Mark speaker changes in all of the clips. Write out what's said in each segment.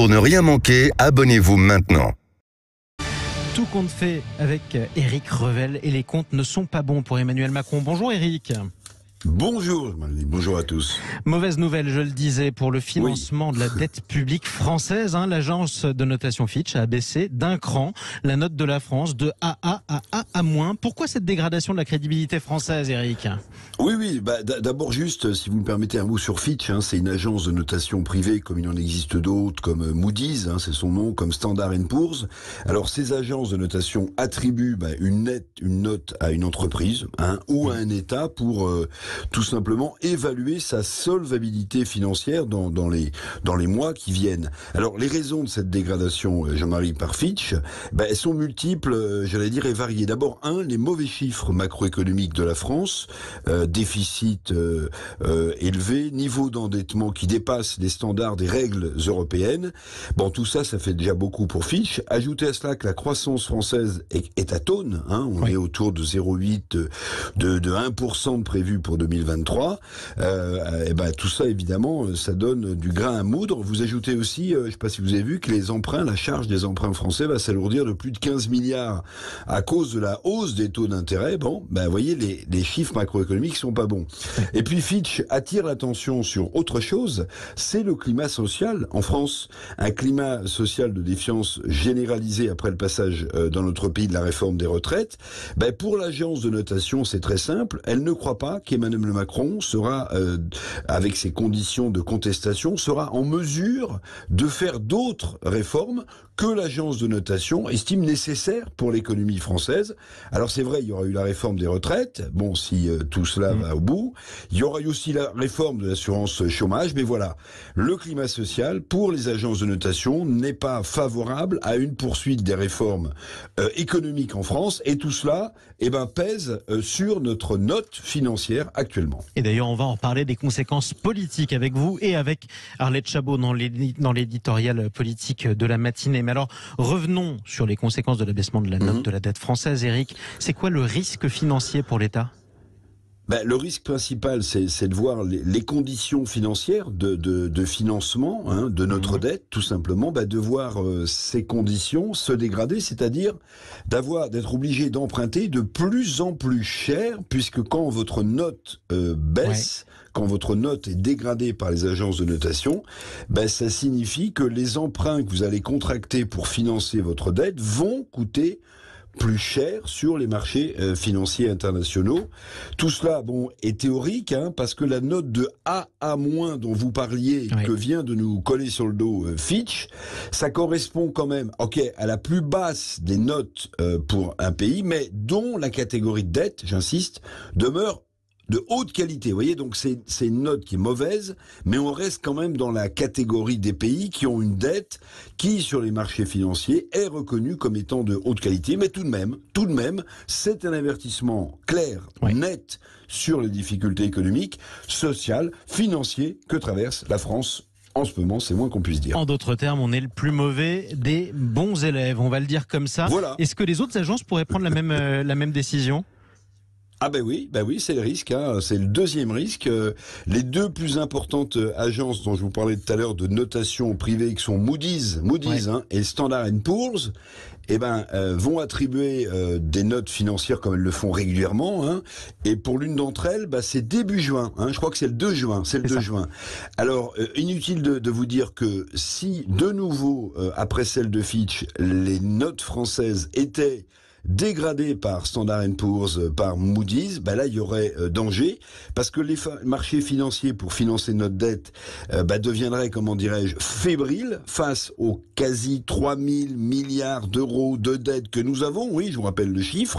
Speaker 1: Pour ne rien manquer, abonnez-vous maintenant.
Speaker 2: Tout compte fait avec Éric Revel et les comptes ne sont pas bons pour Emmanuel Macron. Bonjour Éric.
Speaker 3: Bonjour, bonjour à tous.
Speaker 2: Mauvaise nouvelle, je le disais, pour le financement de la dette publique française. L'agence de notation Fitch a baissé d'un cran la note de la France de AA à AA-. Pourquoi cette dégradation de la crédibilité française, Éric ?
Speaker 3: Oui, d'abord juste, si vous me permettez un mot sur Fitch, c'est une agence de notation privée comme il en existe d'autres, comme Moody's, c'est son nom, comme Standard & Poor's. Alors ces agences de notation attribuent une note à une entreprise ou à un État pour tout simplement évaluer sa solvabilité financière dans les mois qui viennent. Alors les raisons de cette dégradation, Jean-Marie, par Fitch, elles sont multiples, j'allais dire, et variées. D'abord, les mauvais chiffres macroéconomiques de la France, déficit élevé, niveau d'endettement qui dépasse les standards des règles européennes. Bon, tout ça, ça fait déjà beaucoup pour Fitch. Ajoutez à cela que la croissance française est atone, on est autour de 0,8, de 1% de prévu pour 2023. Tout ça, évidemment, ça donne du grain à moudre. Vous ajoutez aussi, je ne sais pas si vous avez vu, que la charge des emprunts français va s'alourdir de plus de 15 milliards à cause de la hausse des taux d'intérêt. Bon, vous voyez, les chiffres macroéconomiques sont pas bons. Et puis Fitch attire l'attention sur autre chose, c'est le climat social en France. Un climat social de défiance généralisé après le passage dans notre pays de la réforme des retraites. Pour l'agence de notation, c'est très simple. Elle ne croit pas qu'Emmanuel Macron sera, avec ses conditions de contestation, sera en mesure de faire d'autres réformes que l'agence de notation estime nécessaires pour l'économie française. Alors c'est vrai, il y aura eu la réforme des retraites, bon, si tout cela va au bout. Il y aura eu aussi la réforme de l'assurance chômage, mais voilà, le climat social pour les agences de notation n'est pas favorable à une poursuite des réformes économiques en France, et tout cela pèse sur notre note financière actuellement.
Speaker 2: Et d'ailleurs, on va en reparler des conséquences politiques avec vous et avec Arlette Chabot dans l'éditorial politique de la matinée. Mais alors, revenons sur les conséquences de l'abaissement de la note de la dette française, Éric. C'est quoi le risque financier pour l'État ?
Speaker 3: Le risque principal, c'est de voir les conditions financières de financement de notre dette, tout simplement, de voir ces conditions se dégrader, c'est-à-dire d'être obligé d'emprunter de plus en plus cher, puisque quand votre note baisse, quand votre note est dégradée par les agences de notation, ça signifie que les emprunts que vous allez contracter pour financer votre dette vont coûter plus cher sur les marchés financiers internationaux. Tout cela, est théorique, parce que la note de AA- dont vous parliez, que vient de nous coller sur le dos Fitch, ça correspond quand même, à la plus basse des notes pour un pays, mais dont la catégorie de dette, j'insiste, demeure de haute qualité. Vous voyez, donc c'est une note qui est mauvaise, mais on reste quand même dans la catégorie des pays qui ont une dette qui, sur les marchés financiers, est reconnue comme étant de haute qualité. Mais tout de même, c'est un avertissement clair, net, sur les difficultés économiques, sociales, financières que traverse la France. En ce moment, c'est moins qu'on puisse dire.
Speaker 2: En d'autres termes, on est le plus mauvais des bons élèves, on va le dire comme ça.
Speaker 3: Voilà.
Speaker 2: Est-ce que les autres agences pourraient prendre la même décision ?
Speaker 3: Oui, c'est le risque, c'est le deuxième risque. Les deux plus importantes agences dont je vous parlais tout à l'heure de notation privée, qui sont Moody's et Standard & Poor's, vont attribuer des notes financières comme elles le font régulièrement. Et pour l'une d'entre elles, c'est début juin. Je crois que c'est le 2 juin. Alors, inutile de vous dire que si, de nouveau, après celle de Fitch, les notes françaises étaient dégradé par Standard & Poor's, par Moody's, là il y aurait danger, parce que les marchés financiers pour financer notre dette deviendraient, comment dirais-je, fébriles face aux quasi 3000 milliards d'euros de dette que nous avons. Oui, je vous rappelle le chiffre.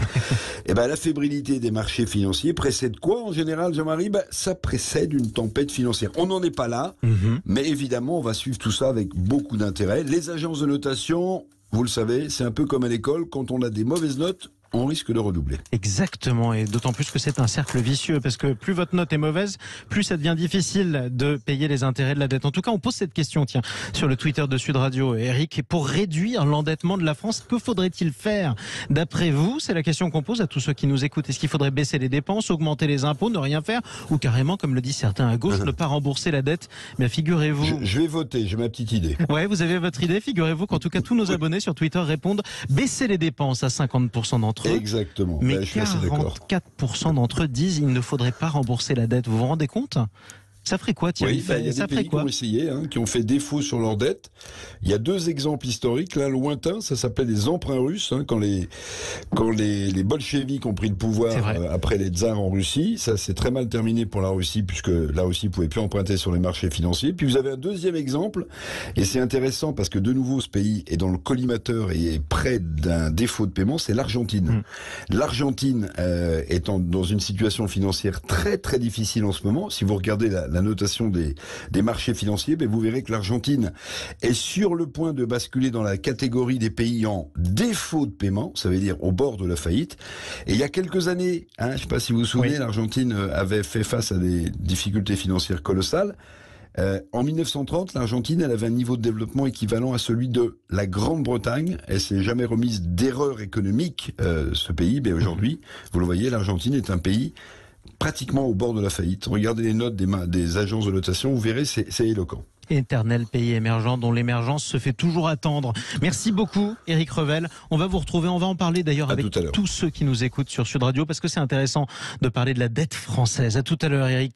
Speaker 3: Et la fébrilité des marchés financiers précède quoi en général, Jean-Marie ? Ça précède une tempête financière. On n'en est pas là, mais évidemment on va suivre tout ça avec beaucoup d'intérêt. Les agences de notation, vous le savez, c'est un peu comme à l'école, quand on a des mauvaises notes, on risque de redoubler.
Speaker 2: Exactement, et d'autant plus que c'est un cercle vicieux, parce que plus votre note est mauvaise, plus ça devient difficile de payer les intérêts de la dette. En tout cas, on pose cette question, tiens, sur le Twitter de Sud Radio. Eric, pour réduire l'endettement de la France, que faudrait-il faire d'après vous? C'est la question qu'on pose à tous ceux qui nous écoutent. Est-ce qu'il faudrait baisser les dépenses, augmenter les impôts, ne rien faire, ou carrément, comme le disent certains à gauche, ne pas rembourser la dette? Mais figurez-vous...
Speaker 3: Je vais voter, j'ai ma petite idée.
Speaker 2: Ouais, vous avez votre idée. Figurez-vous qu'en tout cas, tous nos abonnés sur Twitter répondent baisser les dépenses à 50% d'entre eux.
Speaker 3: Exactement.
Speaker 2: Mais
Speaker 3: je suis assez d'accord.
Speaker 2: 44% d'entre eux disent il ne faudrait pas rembourser la dette. Vous vous rendez compte? Ça ferait quoi, Thierry?
Speaker 3: Oui, il y a des pays qui ont essayé, qui ont fait défaut sur leur dette. Il y a 2 exemples historiques. L'un lointain, ça s'appelait les emprunts russes, quand les bolcheviks ont pris le pouvoir après les tsars en Russie. Ça s'est très mal terminé pour la Russie, puisque la Russie ne pouvait plus emprunter sur les marchés financiers. Puis vous avez un deuxième exemple, et c'est intéressant parce que de nouveau ce pays est dans le collimateur et est près d'un défaut de paiement, c'est l'Argentine. L'Argentine est dans une situation financière très très difficile en ce moment. Si vous regardez la notation des marchés financiers, vous verrez que l'Argentine est sur le point de basculer dans la catégorie des pays en défaut de paiement, ça veut dire au bord de la faillite. Et il y a quelques années, je ne sais pas si vous vous souvenez, l'Argentine avait fait face à des difficultés financières colossales. En 1930, l'Argentine, elle avait un niveau de développement équivalent à celui de la Grande-Bretagne. Elle s'est jamais remise d'erreur économique, ce pays. Mais aujourd'hui, vous le voyez, l'Argentine est un pays pratiquement au bord de la faillite. Regardez les notes des agences de notation, vous verrez, c'est éloquent.
Speaker 2: Éternel pays émergent dont l'émergence se fait toujours attendre. Merci beaucoup, Éric Revel. On va vous retrouver, on va en parler d'ailleurs avec tous ceux qui nous écoutent sur Sud Radio, parce que c'est intéressant de parler de la dette française. À tout à l'heure, Éric.